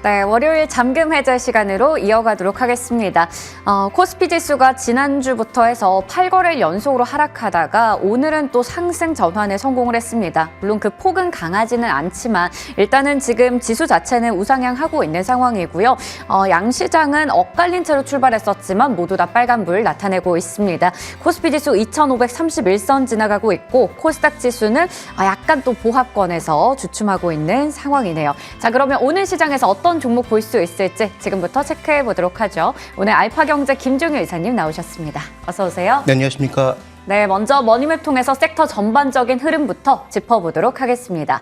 네, 월요일 잠금 해제 시간으로 이어가도록 하겠습니다. 코스피 지수가 지난주부터 해서 8거래일 연속으로 하락하다가 오늘은 또 상승 전환에 성공을 했습니다. 물론 그 폭은 강하지는 않지만 일단은 지금 지수 자체는 우상향하고 있는 상황이고요. 양시장은 엇갈린 채로 출발했었지만 모두 다 빨간불 나타내고 있습니다. 코스피 지수 2531선 지나가고 있고 코스닥 지수는 약간 또 보합권에서 주춤하고 있는 상황이네요. 자, 그러면 오늘 시장에서 어떤 종목 볼 수 있을지 지금부터 체크해 보도록 하죠. 오늘 알파경제 김종효 이사님 나오셨습니다. 어서 오세요. 네, 안녕하십니까. 네, 먼저 머니맵 통해서 섹터 전반적인 흐름부터 짚어보도록 하겠습니다.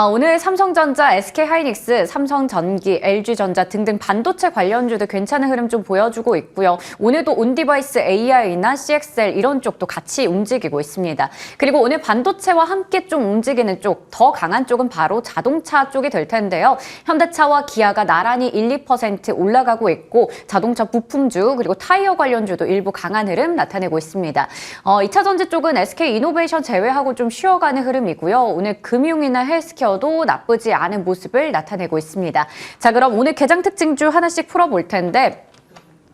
오늘 삼성전자, SK하이닉스, 삼성전기, LG전자 등등 반도체 관련주도 괜찮은 흐름 좀 보여주고 있고요. 오늘도 온디바이스 AI나 CXL 이런 쪽도 같이 움직이고 있습니다. 그리고 오늘 반도체와 함께 좀 움직이는 쪽, 더 강한 쪽은 바로 자동차 쪽이 될 텐데요. 현대차와 기아가 나란히 1, 2% 올라가고 있고 자동차 부품주 그리고 타이어 관련주도 일부 강한 흐름 나타내고 있습니다. 2차 전지 쪽은 SK이노베이션 제외하고 좀 쉬어가는 흐름이고요. 오늘 금융이나 헬스케어도 나쁘지 않은 모습을 나타내고 있습니다. 자, 그럼 오늘 개장 특징주 하나씩 풀어볼 텐데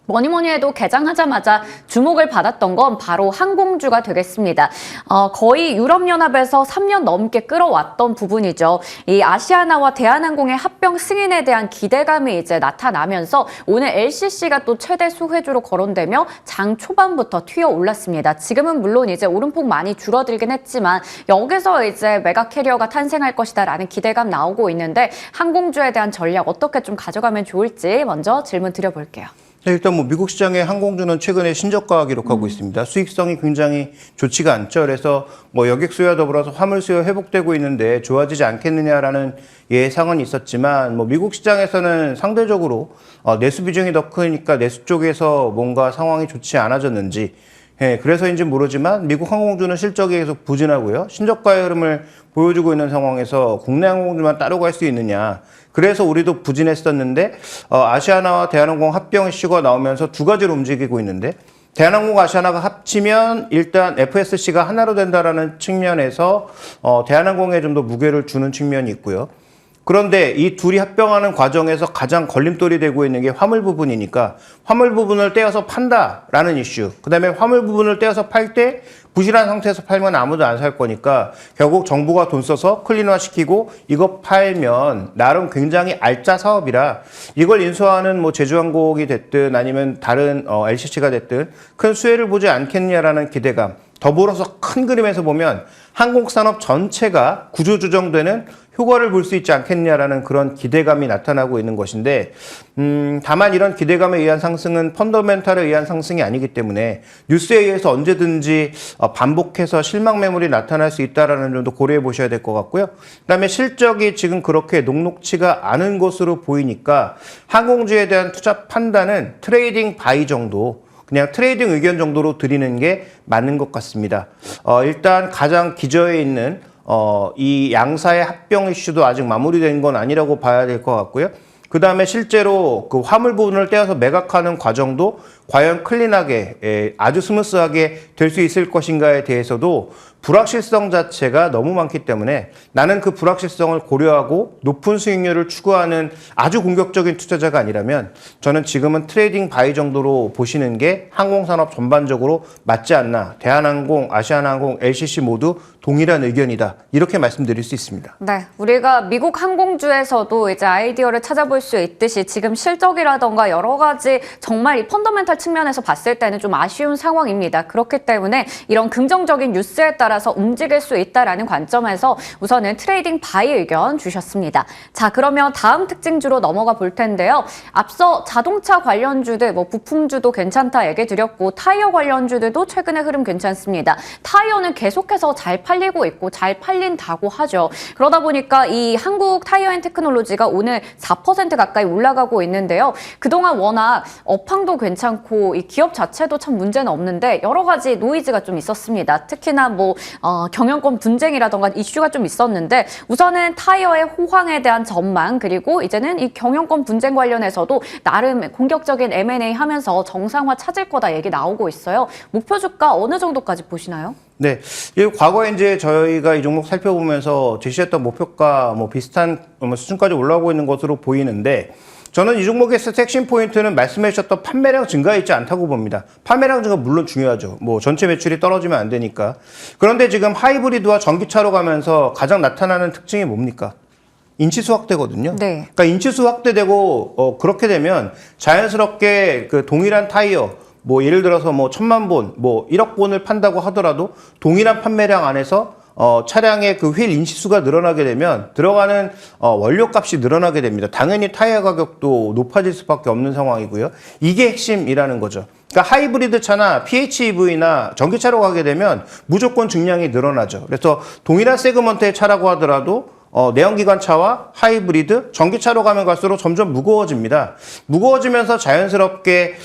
뭐니 해도 개장하자마자 주목을 받았던 건 바로 항공주가 되겠습니다. 거의 유럽연합에서 3년 넘게 끌어왔던 부분이죠. 이 아시아나와 대한항공의 합병 승인에 대한 기대감이 이제 나타나면서 오늘 LCC가 또 최대 수혜주로 거론되며 장 초반부터 튀어 올랐습니다. 지금은 물론 이제 오름폭 많이 줄어들긴 했지만 여기서 이제 메가 캐리어가 탄생할 것이다라는 기대감 나오고 있는데 항공주에 대한 전략 어떻게 좀 가져가면 좋을지 먼저 질문 드려볼게요. 네, 일단 미국 시장의 항공주는 최근에 신저가 기록하고 있습니다. 수익성이 굉장히 좋지가 않죠. 그래서 여객 수요와 더불어서 화물 수요 회복되고 있는데 좋아지지 않겠느냐라는 예상은 있었지만 미국 시장에서는 상대적으로 내수 비중이 더 크니까 내수 쪽에서 뭔가 상황이 좋지 않아졌는지 그래서인지 모르지만 미국 항공주는 실적이 계속 부진하고요. 신저가의 흐름을 보여주고 있는 상황에서 국내 항공주만 따로 갈 수 있느냐. 그래서 우리도 부진했었는데 아시아나와 대한항공 합병 이슈가 나오면서 두 가지로 움직이고 있는데 대한항공과 아시아나가 합치면 일단 FSC가 하나로 된다라는 측면에서 대한항공에 좀 더 무게를 주는 측면이 있고요. 그런데 이 둘이 합병하는 과정에서 가장 걸림돌이 되고 있는 게 화물 부분이니까 화물 부분을 떼어서 판다라는 이슈. 그다음에 화물 부분을 떼어서 팔 때 부실한 상태에서 팔면 아무도 안 살 거니까 결국 정부가 돈 써서 클린화시키고 이거 팔면 나름 굉장히 알짜 사업이라 이걸 인수하는 제주항공이 됐든 아니면 다른 LCC가 됐든 큰 수혜를 보지 않겠냐라는 기대감. 더불어서 큰 그림에서 보면 항공산업 전체가 구조조정되는 효과를 볼 수 있지 않겠냐라는 그런 기대감이 나타나고 있는 것인데 다만 이런 기대감에 의한 상승은 펀더멘탈에 의한 상승이 아니기 때문에 뉴스에 의해서 언제든지 반복해서 실망 매물이 나타날 수 있다는 점도 고려해 보셔야 될 것 같고요. 그다음에 실적이 지금 그렇게 녹록치가 않은 것으로 보이니까 항공주에 대한 투자 판단은 트레이딩 바이 정도 그냥 트레이딩 의견 정도로 드리는 게 맞는 것 같습니다. 일단 가장 기저에 있는 이 양사의 합병 이슈도 아직 마무리된 건 아니라고 봐야 될 것 같고요. 그 다음에 실제로 그 화물 부분을 떼어서 매각하는 과정도 과연 클린하게 아주 스무스하게 될 수 있을 것인가에 대해서도 불확실성 자체가 너무 많기 때문에 나는 그 불확실성을 고려하고 높은 수익률을 추구하는 아주 공격적인 투자자가 아니라면 저는 지금은 트레이딩 바이 정도로 보시는 게 항공산업 전반적으로 맞지 않나. 대한항공, 아시아나항공, LCC 모두 동일한 의견이다. 이렇게 말씀드릴 수 있습니다. 네, 우리가 미국 항공주에서도 이제 아이디어를 찾아볼 수 있듯이 지금 실적이라던가 여러 가지 정말 이 펀더멘탈 측면에서 봤을 때는 좀 아쉬운 상황입니다. 그렇기 때문에 이런 긍정적인 뉴스에 따라서 움직일 수 있다라는 관점에서 우선은 트레이딩 바이 의견 주셨습니다. 자, 그러면 다음 특징주로 넘어가 볼 텐데요. 앞서 자동차 관련주들, 부품주도 괜찮다 얘기 드렸고 타이어 관련주들도 최근에 흐름 괜찮습니다. 타이어는 계속해서 잘 팔리고 있고 잘 팔린다고 하죠. 그러다 보니까 이 한국 타이어앤테크놀로지가 오늘 4% 가까이 올라가고 있는데요. 그동안 워낙 업황도 괜찮고 이 기업 자체도 참 문제는 없는데 여러 가지 노이즈가 좀 있었습니다. 특히나 경영권 분쟁이라던가 이슈가 좀 있었는데 우선은 타이어의 호황에 대한 전망 그리고 이제는 이 경영권 분쟁 관련해서도 나름 공격적인 M&A 하면서 정상화 찾을 거다 얘기 나오고 있어요. 목표 주가 어느 정도까지 보시나요? 네, 과거에 이제 저희가 이 종목 살펴보면서 제시했던 목표가 뭐 비슷한 수준까지 올라오고 있는 것으로 보이는데 저는 이 종목에서 핵심 포인트는 말씀해 주셨던 판매량 증가에 있지 않다고 봅니다. 판매량 증가 물론 중요하죠. 뭐 전체 매출이 떨어지면 안 되니까. 그런데 지금 하이브리드와 전기차로 가면서 가장 나타나는 특징이 뭡니까? 인치수 확대거든요. 네. 그러니까 인치수 확대되고 그렇게 되면 자연스럽게 그 동일한 타이어 뭐 예를 들어서 뭐 1,000만 본, 뭐 1억 본을 판다고 하더라도 동일한 판매량 안에서 차량의 그 휠 인치수가 늘어나게 되면 들어가는 원료값이 늘어나게 됩니다. 당연히 타이어 가격도 높아질 수밖에 없는 상황이고요. 이게 핵심이라는 거죠. 그러니까 하이브리드 차나 PHEV나 전기차로 가게 되면 무조건 증량이 늘어나죠. 그래서 동일한 세그먼트의 차라고 하더라도 내연기관차와 하이브리드, 전기차로 가면 갈수록 점점 무거워집니다. 무거워지면서 자연스럽게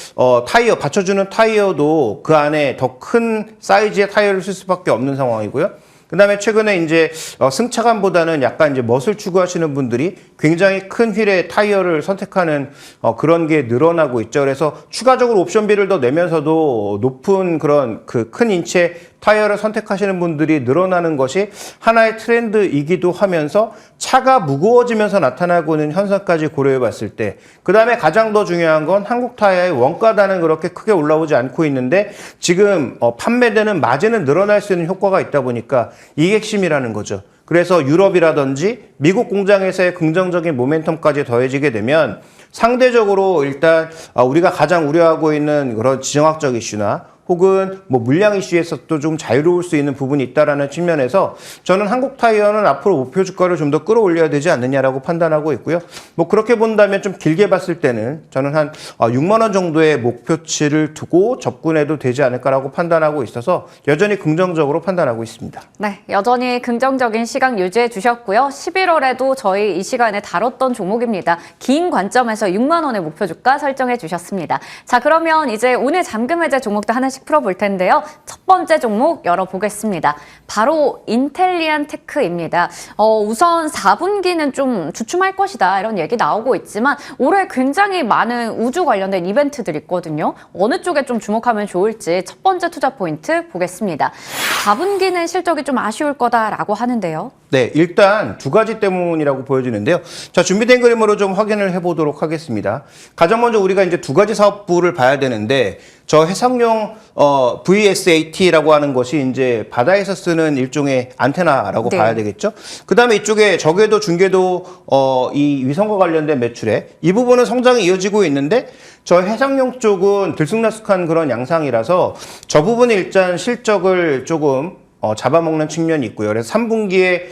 타이어, 받쳐주는 타이어도 그 안에 더 큰 사이즈의 타이어를 쓸 수밖에 없는 상황이고요. 그 다음에 최근에 이제 승차감보다는 약간 이제 멋을 추구하시는 분들이 굉장히 큰 휠의 타이어를 선택하는 그런 게 늘어나고 있죠. 그래서 추가적으로 옵션비를 더 내면서도 높은 그런 그 큰 인치의 타이어를 선택하시는 분들이 늘어나는 것이 하나의 트렌드이기도 하면서 차가 무거워지면서 나타나고 있는 현상까지 고려해 봤을 때 그 다음에 가장 더 중요한 건 한국 타이어의 원가단은 그렇게 크게 올라오지 않고 있는데 지금 판매되는 마진은 늘어날 수 있는 효과가 있다 보니까 이게 핵심이라는 거죠. 그래서 유럽이라든지 미국 공장에서의 긍정적인 모멘텀까지 더해지게 되면 상대적으로 일단 우리가 가장 우려하고 있는 그런 지정학적 이슈나 혹은 뭐 물량 이슈에서도 좀 자유로울 수 있는 부분이 있다라는 측면에서 저는 한국 타이어는 앞으로 목표 주가를 좀 더 끌어올려야 되지 않느냐라고 판단하고 있고요. 뭐 그렇게 본다면 좀 길게 봤을 때는 저는 한 6만 원 정도의 목표치를 두고 접근해도 되지 않을까라고 판단하고 있어서 여전히 긍정적으로 판단하고 있습니다. 네, 여전히 긍정적인 시각 유지해 주셨고요. 11월에도 저희 이 시간에 다뤘던 종목입니다. 긴 관점에서 6만 원의 목표 주가 설정해 주셨습니다. 자, 그러면 이제 오늘 잠금 해제 종목도 하나씩 풀어볼 텐데요. 첫 번째 종목 열어보겠습니다. 바로 인텔리안 테크입니다. 우선 4분기는 좀 주춤할 것이다 이런 얘기 나오고 있지만 올해 굉장히 많은 우주 관련된 이벤트들이 있거든요. 어느 쪽에 좀 주목하면 좋을지 첫 번째 투자 포인트 보겠습니다. 4분기는 실적이 좀 아쉬울 거다라고 하는데요. 네, 일단 두 가지 때문이라고 보여지는데요. 자, 준비된 그림으로 좀 확인을 해보도록 하겠습니다. 가장 먼저 우리가 이제 두 가지 사업부를 봐야 되는데 저 해상용 VSAT라고 하는 것이 이제 바다에서 쓰는 일종의 안테나라고 네. 봐야 되겠죠. 그 다음에 이쪽에 저궤도, 중궤도 이 위성과 관련된 매출에 이 부분은 성장이 이어지고 있는데 저 해상용 쪽은 들쑥날쑥한 그런 양상이라서 저 부분이 일단 실적을 조금 잡아먹는 측면이 있고요. 그래서 3분기에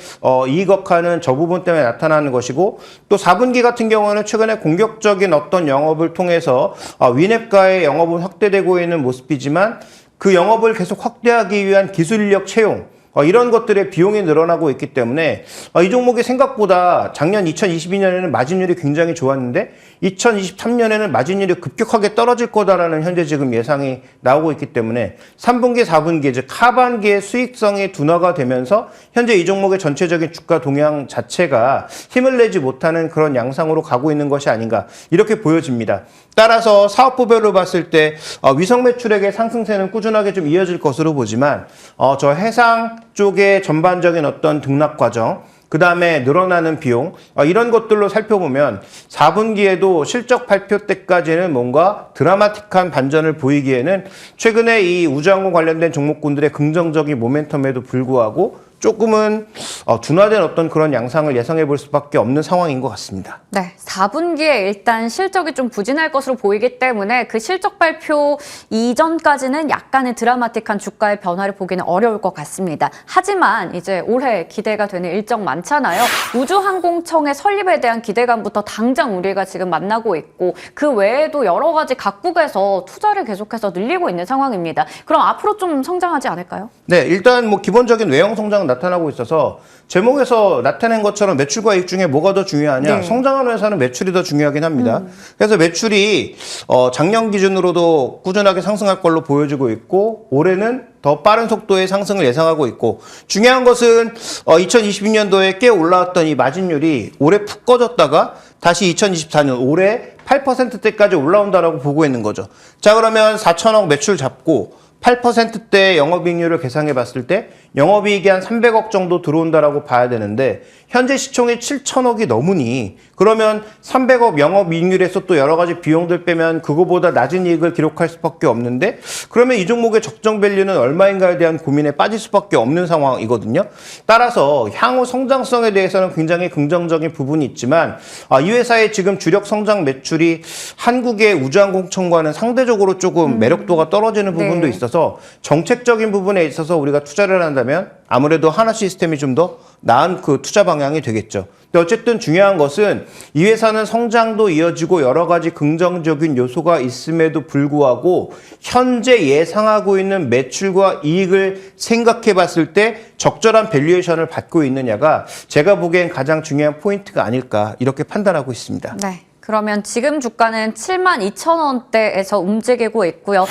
이익억하는 저 부분 때문에 나타나는 것이고 또 4분기 같은 경우는 최근에 공격적인 어떤 영업을 통해서 위냅과의 영업은 확대되고 있는 모습이지만 그 영업을 계속 확대하기 위한 기술 인력 채용 이런 것들의 비용이 늘어나고 있기 때문에 이 종목이 생각보다 작년 2022년에는 마진율이 굉장히 좋았는데 2023년에는 마진율이 급격하게 떨어질 거다라는 현재 지금 예상이 나오고 있기 때문에 3분기, 4분기, 즉 하반기의 수익성이 둔화가 되면서 현재 이 종목의 전체적인 주가 동향 자체가 힘을 내지 못하는 그런 양상으로 가고 있는 것이 아닌가 이렇게 보여집니다. 따라서 사업부별로 봤을 때 위성 매출액의 상승세는 꾸준하게 좀 이어질 것으로 보지만 저 해상 쪽의 전반적인 어떤 등락 과정 그 다음에 늘어나는 비용 이런 것들로 살펴보면 4분기에도 실적 발표 때까지는 뭔가 드라마틱한 반전을 보이기에는 최근에 이 우주항공 관련된 종목군들의 긍정적인 모멘텀에도 불구하고 조금은 둔화된 어떤 그런 양상을 예상해 볼 수밖에 없는 상황인 것 같습니다. 네, 4분기에 일단 실적이 좀 부진할 것으로 보이기 때문에 그 실적 발표 이전까지는 약간의 드라마틱한 주가의 변화를 보기는 어려울 것 같습니다. 하지만 이제 올해 기대가 되는 일정 많잖아요. 우주항공청의 설립에 대한 기대감부터 당장 우리가 지금 만나고 있고 그 외에도 여러 가지 각국에서 투자를 계속해서 늘리고 있는 상황입니다. 그럼 앞으로 좀 성장하지 않을까요? 네, 일단 뭐 기본적인 외형 성장 나타나고 있어서 제목에서 나타낸 것처럼 매출과 이익 중에 뭐가 더 중요하냐? 네. 성장하는 회사는 매출이 더 중요하긴 합니다. 그래서 매출이 작년 기준으로도 꾸준하게 상승할 걸로 보여지고 있고 올해는 더 빠른 속도의 상승을 예상하고 있고 중요한 것은 2022년도에 꽤 올라왔던 이 마진율이 올해 푹 꺼졌다가 다시 2024년 올해 8%대까지 올라온다라고 보고 있는 거죠. 자, 그러면 4천억 매출 잡고 8%대 영업이익률을 계산해 봤을 때 영업이익이 한 300억 정도 들어온다라고 봐야 되는데 현재 시총이 7천억이 넘으니 그러면 300억 영업이익률에서 또 여러 가지 비용들 빼면 그거보다 낮은 이익을 기록할 수밖에 없는데 그러면 이 종목의 적정 밸류는 얼마인가에 대한 고민에 빠질 수밖에 없는 상황이거든요. 따라서 향후 성장성에 대해서는 굉장히 긍정적인 부분이 있지만 이 회사의 지금 주력 성장 매출이 한국의 우주항공청과는 상대적으로 조금 매력도가 떨어지는 부분도 네. 있어서 정책적인 부분에 있어서 우리가 투자를 한다면 아무래도 하나 시스템이 좀 더 나은 그 투자 방향이 되겠죠. 근데 어쨌든 중요한 것은 이 회사는 성장도 이어지고 여러 가지 긍정적인 요소가 있음에도 불구하고 현재 예상하고 있는 매출과 이익을 생각해 봤을 때 적절한 밸류에이션을 받고 있느냐가 제가 보기엔 가장 중요한 포인트가 아닐까 이렇게 판단하고 있습니다. 네. 그러면 지금 주가는 72,000원대에서 움직이고 있고요.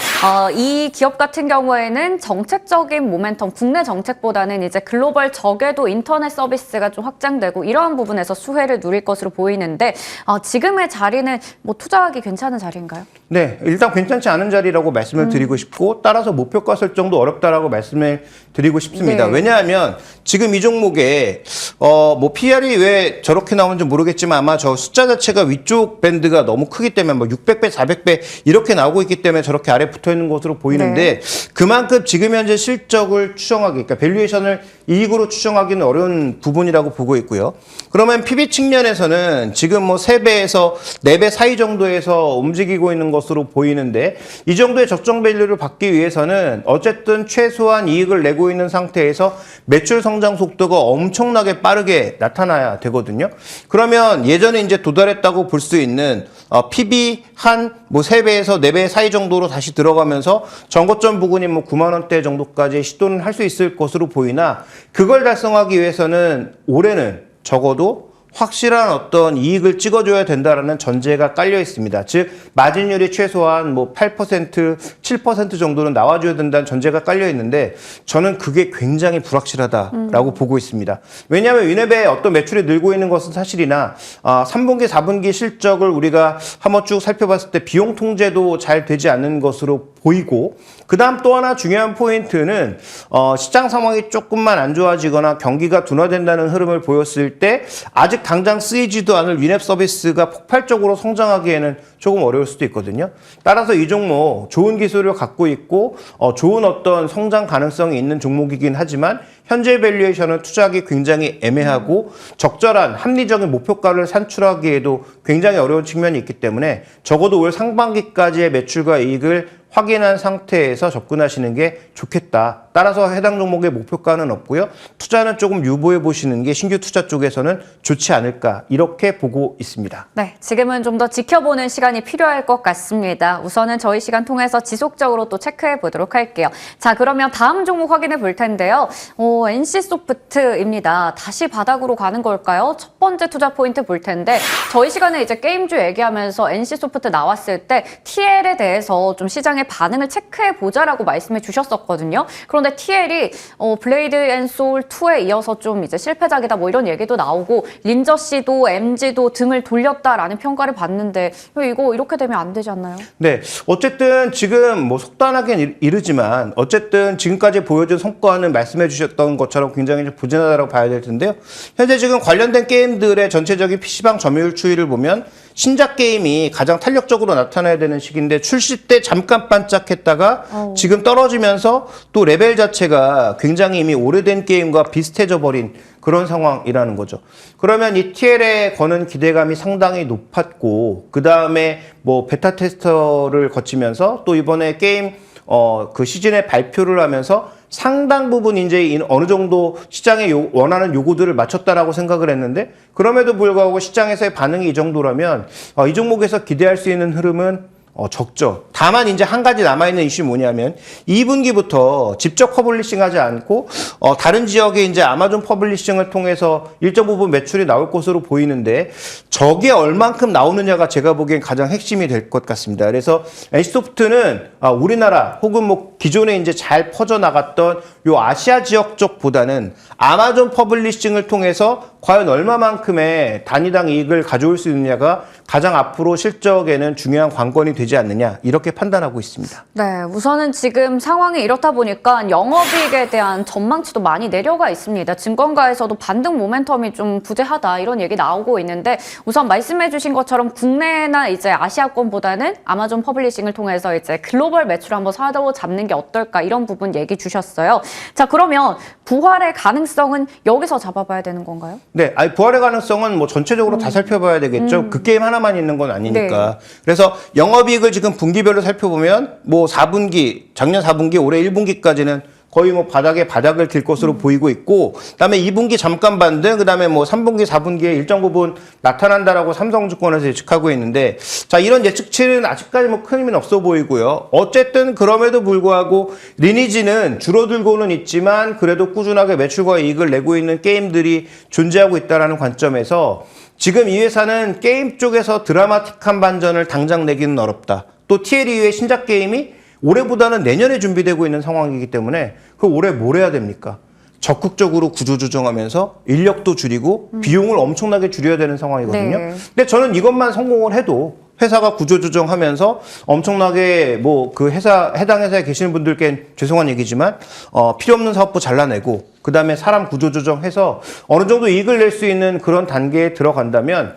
이 기업 같은 경우에는 정책적인 모멘텀, 국내 정책보다는 이제 글로벌 저궤도 인터넷 서비스가 좀 확장되고 이러한 부분에서 수혜를 누릴 것으로 보이는데 지금의 자리는 뭐 투자하기 괜찮은 자리인가요? 네, 일단 괜찮지 않은 자리라고 말씀을 드리고 싶고 따라서 목표가 설정도 어렵다라고 말씀을 드리고 싶습니다. 네. 왜냐하면 지금 이 종목에 뭐 PR이 왜 저렇게 나오는지 모르겠지만 아마 저 숫자 자체가 위쪽 밴드가 너무 크기 때문에 뭐 600배, 400배 이렇게 나오고 있기 때문에 저렇게 아래 붙어 있는 것으로 보이는데 그만큼 지금 현재 실적을 추정하기, 그러니까 밸류에이션을 이익으로 추정하기는 어려운 부분이라고 보고 있고요. 그러면 PB 측면에서는 지금 뭐 3배에서 4배 사이 정도에서 움직이고 있는 것으로 보이는데 이 정도의 적정 밸류를 받기 위해서는 어쨌든 최소한 이익을 내고 있는 상태에서 매출 성장 속도가 엄청나게 빠르게 나타나야 되거든요. 그러면 예전에 이제 도달했다고 볼 수 있는 PB 한 뭐 3배에서 4배 사이 정도로 다시 들어가면서 전고점 부근인 뭐 9만 원대 정도까지 시도는 할 수 있을 것으로 보이나 그걸 달성하기 위해서는 올해는 적어도 확실한 어떤 이익을 찍어줘야 된다라는 전제가 깔려 있습니다. 즉 마진율이 최소한 뭐 8%, 7% 정도는 나와줘야 된다는 전제가 깔려 있는데 저는 그게 굉장히 불확실하다라고 보고 있습니다. 왜냐하면 위너베의 어떤 매출이 늘고 있는 것은 사실이나 3분기, 4분기 실적을 우리가 한번 쭉 살펴봤을 때 비용 통제도 잘 되지 않는 것으로 보이고 그다음 또 하나 중요한 포인트는 시장 상황이 조금만 안 좋아지거나 경기가 둔화된다는 흐름을 보였을 때 아직 당장 쓰이지도 않을 위냅 서비스가 폭발적으로 성장하기에는 조금 어려울 수도 있거든요. 따라서 이 종목 좋은 기술을 갖고 있고 좋은 어떤 성장 가능성이 있는 종목이긴 하지만 현재 밸류에이션은 투자하기 굉장히 애매하고 적절한 합리적인 목표가를 산출하기에도 굉장히 어려운 측면이 있기 때문에 적어도 올 상반기까지의 매출과 이익을 확인한 상태에서 접근하시는 게 좋겠다. 따라서 해당 종목의 목표가는 없고요. 투자는 조금 유보해 보시는 게 신규 투자 쪽에서는 좋지 않을까 이렇게 보고 있습니다. 네, 지금은 좀 더 지켜보는 시간이 필요할 것 같습니다. 우선은 저희 시간 통해서 지속적으로 또 체크해 보도록 할게요. 자, 그러면 다음 종목 확인해 볼 텐데요. NC소프트입니다. 다시 바닥으로 가는 걸까요? 첫 번째 투자 포인트 볼 텐데 저희 시간에 이제 게임주 얘기하면서 NC소프트 나왔을 때 TL에 대해서 좀 시장의 반응을 체크해 보자라고 말씀해 주셨었거든요. 그런데 TL이 블레이드 앤 소울 2에 이어서 좀 이제 실패작이다 뭐 이런 얘기도 나오고 린저씨도 MG도 등을 돌렸다라는 평가를 받는데 이거 이렇게 되면 안 되지 않나요? 네, 어쨌든 지금 뭐 속단하긴 이르지만 어쨌든 지금까지 보여준 성과는 말씀해 주셨던 것처럼 굉장히 좀 부진하다고 봐야 될 텐데요. 현재 지금 관련된 게임들의 전체적인 PC방 점유율 추이를 보면 신작 게임이 가장 탄력적으로 나타나야 되는 시기인데 출시 때 잠깐 반짝했다가 지금 떨어지면서 또 레벨 자체가 굉장히 이미 오래된 게임과 비슷해져 버린 그런 상황이라는 거죠. 그러면 이 TL에 거는 기대감이 상당히 높았고 그 다음에 뭐 베타 테스터를 거치면서 또 이번에 게임 그 시즌에 발표를 하면서 상당 부분 이제 어느 정도 시장의 원하는 요구들을 맞췄다라고 생각을 했는데 그럼에도 불구하고 시장에서의 반응이 이 정도라면 이 종목에서 기대할 수 있는 흐름은 적죠. 다만 이제 한 가지 남아있는 이슈 뭐냐면 2분기부터 직접 퍼블리싱하지 않고 다른 지역에 이제 아마존 퍼블리싱을 통해서 일정 부분 매출이 나올 것으로 보이는데 저게 얼만큼 나오느냐가 제가 보기엔 가장 핵심이 될 것 같습니다. 그래서 NC소프트는 우리나라 혹은 뭐 기존에 이제 잘 퍼져나갔던 요 아시아 지역 쪽보다는 아마존 퍼블리싱을 통해서 과연 얼마만큼의 단위당 이익을 가져올 수 있느냐가 가장 앞으로 실적에는 중요한 관건이 되지 않느냐 이렇게 판단하고 있습니다. 네, 우선은 지금 상황이 이렇다 보니까 영업이익에 대한 전망치도 많이 내려가 있습니다. 증권가에서도 반등 모멘텀이 좀 부재하다 이런 얘기 나오고 있는데 우선 말씀해주신 것처럼 국내나 이제 아시아권보다는 아마존 퍼블리싱을 통해서 이제 글로벌 매출 한번 사로잡는 게 어떨까 이런 부분 얘기 주셨어요. 자, 그러면 부활의 가능성은 여기서 잡아봐야 되는 건가요? 네, 부활의 가능성은 뭐 전체적으로 다 살펴봐야 되겠죠. 그 게임 하나만 있는 건 아니니까. 네. 그래서 영업이익을 지금 분기별로 살펴보면 뭐 4분기, 작년 4분기, 올해 1분기까지는 거의 뭐 바닥을 들 것으로 보이고 있고, 그다음에 2분기 잠깐 반등, 그다음에 뭐 3분기, 4분기에 일정 부분 나타난다라고 삼성증권에서 예측하고 있는데, 자, 이런 예측치는 아직까지 뭐 큰 의미는 없어 보이고요. 어쨌든 그럼에도 불구하고 리니지는 줄어들고는 있지만 그래도 꾸준하게 매출과 이익을 내고 있는 게임들이 존재하고 있다라는 관점에서 지금 이 회사는 게임 쪽에서 드라마틱한 반전을 당장 내기는 어렵다. 또 TLEU의 신작 게임이 올해보다는 내년에 준비되고 있는 상황이기 때문에 그 올해 뭘 해야 됩니까? 적극적으로 구조조정하면서 인력도 줄이고 비용을 엄청나게 줄여야 되는 상황이거든요. 네. 근데 저는 이것만 성공을 해도 회사가 구조조정하면서 엄청나게 뭐 그 해당 회사에 계시는 분들께 죄송한 얘기지만 필요 없는 사업부 잘라내고 그다음에 사람 구조조정해서 어느 정도 이익을 낼 수 있는 그런 단계에 들어간다면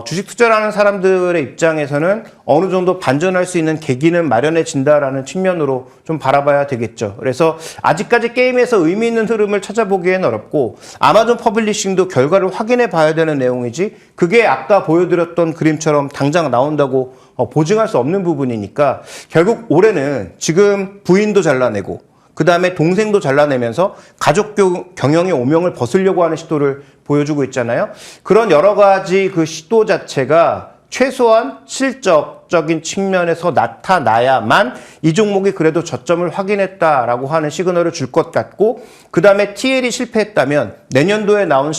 주식 투자라는 사람들의 입장에서는 어느 정도 반전할 수 있는 계기는 마련해진다라는 측면으로 좀 바라봐야 되겠죠. 그래서 아직까지 게임에서 의미 있는 흐름을 찾아보기엔 어렵고 아마존 퍼블리싱도 결과를 확인해 봐야 되는 내용이지 그게 아까 보여드렸던 그림처럼 당장 나온다고 보증할 수 없는 부분이니까 결국 올해는 지금 부인도 잘라내고 그 다음에 동생도 잘라내면서 가족 경영의 오명을 벗으려고 하는 시도를 보여주고 있잖아요. 그런 여러 가지 그 시도 자체가 최소한 실적적인 측면에서 나타나야만 이 종목이 그래도 저점을 확인했다라고 하는 시그널을 줄 것 같고 그 다음에 TL이 실패했다면 내년도에 나온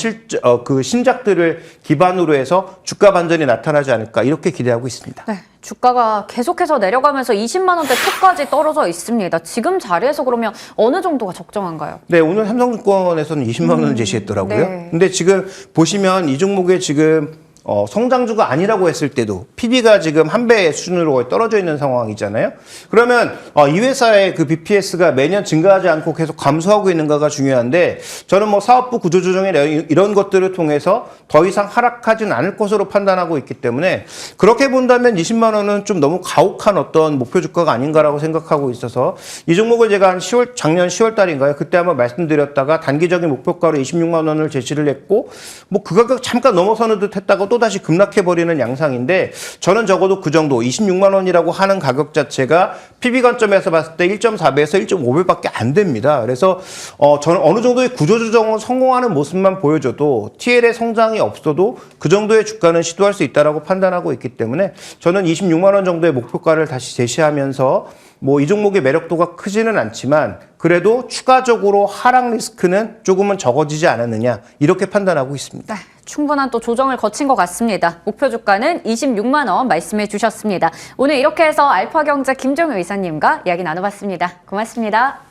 그 신작들을 기반으로 해서 주가 반전이 나타나지 않을까 이렇게 기대하고 있습니다. 네, 주가가 계속해서 내려가면서 20만 원대 초까지 떨어져 있습니다. 지금 자리에서 그러면 어느 정도가 적정한가요? 네, 오늘 삼성증권에서는 20만 원을 제시했더라고요. 네. 근데 지금 보시면 이 종목에 지금 성장주가 아니라고 했을 때도 PB가 지금 한 배 수준으로 떨어져 있는 상황이잖아요. 그러면 이 회사의 그 BPS가 매년 증가하지 않고 계속 감소하고 있는가가 중요한데 저는 뭐 사업부 구조조정이나 이런 것들을 통해서 더 이상 하락하지는 않을 것으로 판단하고 있기 때문에 그렇게 본다면 20만 원은 좀 너무 가혹한 어떤 목표 주가가 아닌가라고 생각하고 있어서 이 종목을 제가 한 작년 10월 달인가요? 그때 한번 말씀드렸다가 단기적인 목표가로 26만 원을 제시를 했고 뭐 그 가격 잠깐 넘어서는 듯 했다가 또다시 급락해버리는 양상인데 저는 적어도 그 정도 26만 원이라고 하는 가격 자체가 PB 관점에서 봤을 때 1.4배에서 1.5배밖에 안 됩니다. 그래서 저는 어느 정도의 구조조정을 성공하는 모습만 보여줘도 TL의 성장이 없어도 그 정도의 주가는 시도할 수 있다고 판단하고 있기 때문에 저는 26만 원 정도의 목표가를 다시 제시하면서 뭐 이 종목의 매력도가 크지는 않지만 그래도 추가적으로 하락 리스크는 조금은 적어지지 않았느냐 이렇게 판단하고 있습니다. 네, 충분한 또 조정을 거친 것 같습니다. 목표 주가는 26만 원 말씀해 주셨습니다. 오늘 이렇게 해서 알파경제 김종효 이사님과 이야기 나눠봤습니다. 고맙습니다.